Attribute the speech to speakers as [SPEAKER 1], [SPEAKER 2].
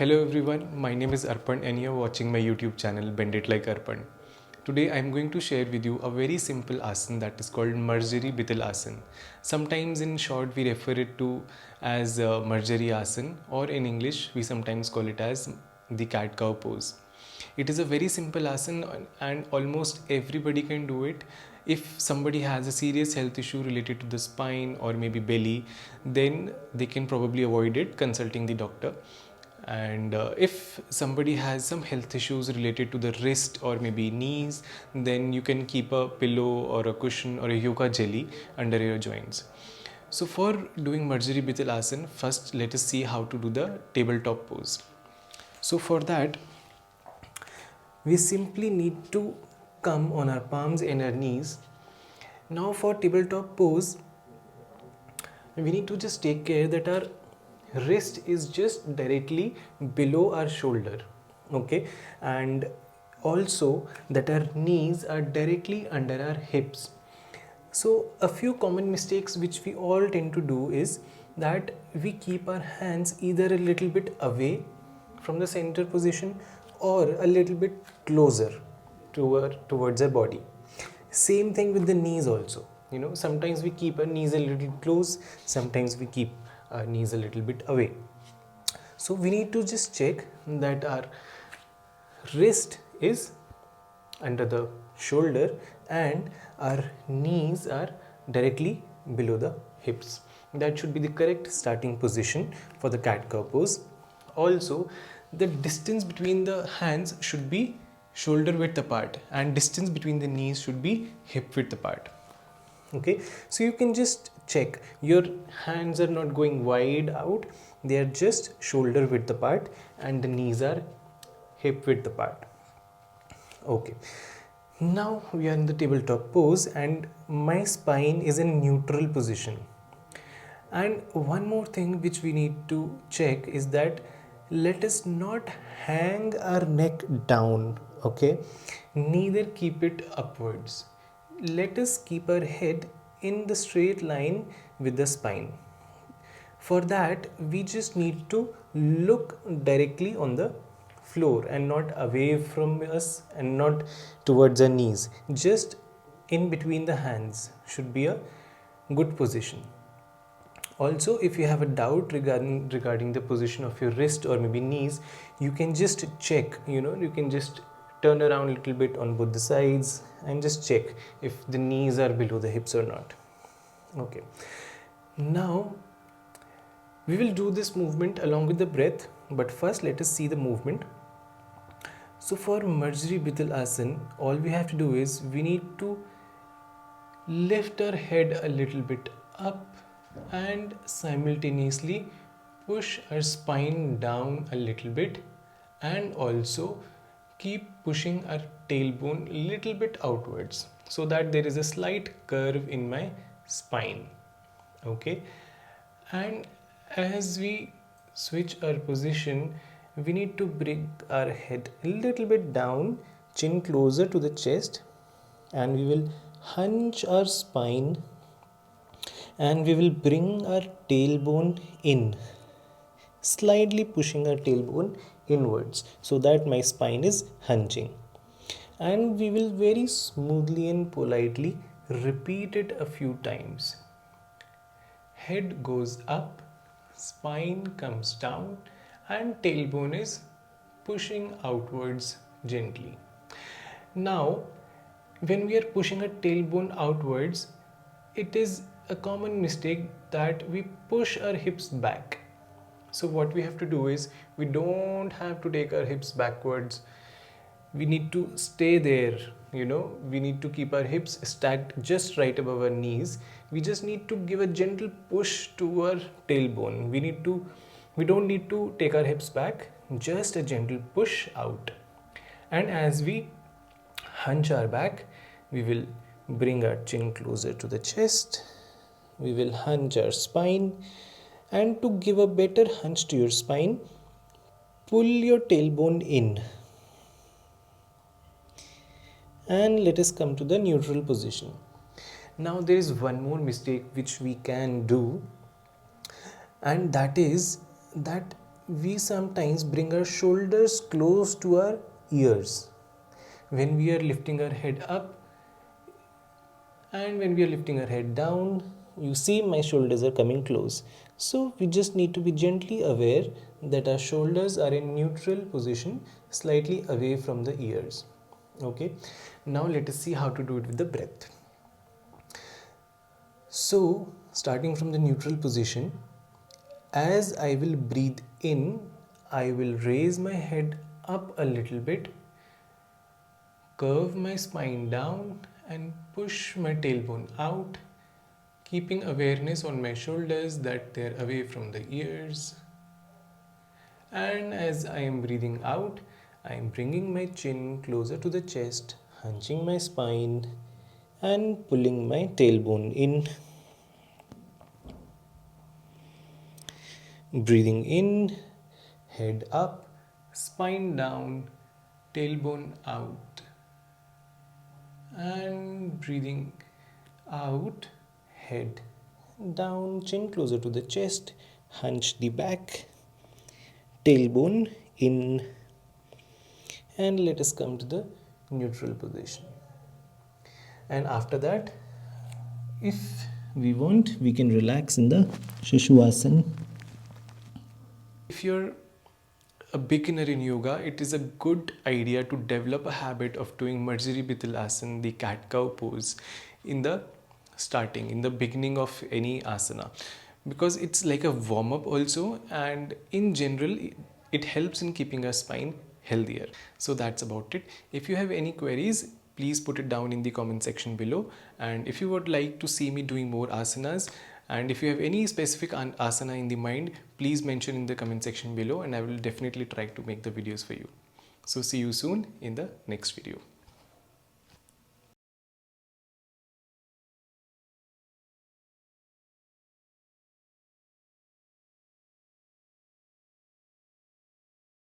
[SPEAKER 1] Hello everyone, my name is Arpan and you're watching my YouTube channel Bend It Like Arpan. Today I'm going to share with you a very simple asana that is called Marjari Bital Asana. Sometimes in short we refer it to as Marjari Asana, or in English we sometimes call it as the cat cow pose. It is a very simple asana and almost everybody can do it. If somebody has a serious health issue related to the spine or maybe belly, then they can probably avoid it consulting the doctor. And if somebody has some health issues related to the wrist or maybe knees, then you can keep a pillow or a cushion or a yoga jelly under your joints. So for doing Marjari Bital Asana, first let us see how to do the tabletop pose. So for that, we simply need to come on our palms and our knees. Now for tabletop pose, we need to just take care that our wrist is just directly below our shoulder, okay, and also that our knees are directly under our hips. So a few common mistakes which we all tend to do is that we keep our hands either a little bit away from the center position or a little bit closer towards our body. Same thing with the knees also. Sometimes we keep our knees a little close, sometimes we keep our knees a little bit away. So we need to just check that our wrist is under the shoulder and our knees are directly below the hips. That should be the correct starting position for the cat cow pose. Also, the distance between the hands should be shoulder width apart and distance between the knees should be hip width apart. Okay, so you can just check your hands are not going wide out, they are just shoulder width apart and the knees are hip width apart. Okay, now we are in the tabletop pose and my spine is in neutral position. And one more thing which we need to check is that let us not hang our neck down, okay, neither keep it upwards. Let us keep our head in the straight line with the spine. For that, we just need to look directly on the floor and not away from us and not towards our knees. Just in between the hands should be a good position. Also, if you have a doubt regarding the position of your wrist or maybe knees, you can just check, you can just turn around a little bit on both the sides and just check if the knees are below the hips or not. Okay, now we will do this movement along with the breath, but first let us see the movement. So for Marjari Bital Asana, all we have to do is we need to lift our head a little bit up and simultaneously push our spine down a little bit and also keep pushing our tailbone a little bit outwards so that there is a slight curve in my spine. Okay, and as we switch our position, we need to bring our head a little bit down, chin closer to the chest, and we will hunch our spine and we will bring our tailbone in, slightly pushing our tailbone inwards so that my spine is hunching. And we will very smoothly and politely repeat it a few times. Head goes up, spine comes down, and tailbone is pushing outwards gently. Now, when we are pushing our tailbone outwards, it is a common mistake that we push our hips back. So what we have to do is we don't have to take our hips backwards. We need to stay there, we need to keep our hips stacked just right above our knees. We just need to give a gentle push to our tailbone. We don't need to take our hips back, just a gentle push out. And as we hunch our back, we will bring our chin closer to the chest. We will hunch our spine, and to give a better hunch to your spine, pull your tailbone in. And let us come to the neutral position. Now there is one more mistake which we can do, and that is that we sometimes bring our shoulders close to our ears when we are lifting our head up, and when we are lifting our head down, you see my shoulders are coming close. So we just need to be gently aware that our shoulders are in neutral position, slightly away from the ears. Okay, now let us see how to do it with the breath. So starting from the neutral position, as I will breathe in, I will raise my head up a little bit, curve my spine down and push my tailbone out, keeping awareness on my shoulders that they're away from the ears. And as I am breathing out, I am bringing my chin closer to the chest, hunching my spine and pulling my tailbone in. Breathing in, head up, spine down, tailbone out. And breathing out, head down, chin closer to the chest, hunch the back, tailbone in, and let us come to the neutral position. And after that, if we want, we can relax in the Shishwasana. If you're a beginner in yoga, it is a good idea to develop a habit of doing Marsari Bital Asana, the cat cow pose, in the starting, in the beginning of any asana, because it's like a warm up also, and in general, it helps in keeping our spine healthier. So that's about it. If you have any queries, please put it down in the comment section below. And if you would like to see me doing more asanas, and if you have any specific asana in the mind, please mention in the comment section below, and I will definitely try to make the videos for you. So see you soon in the next video.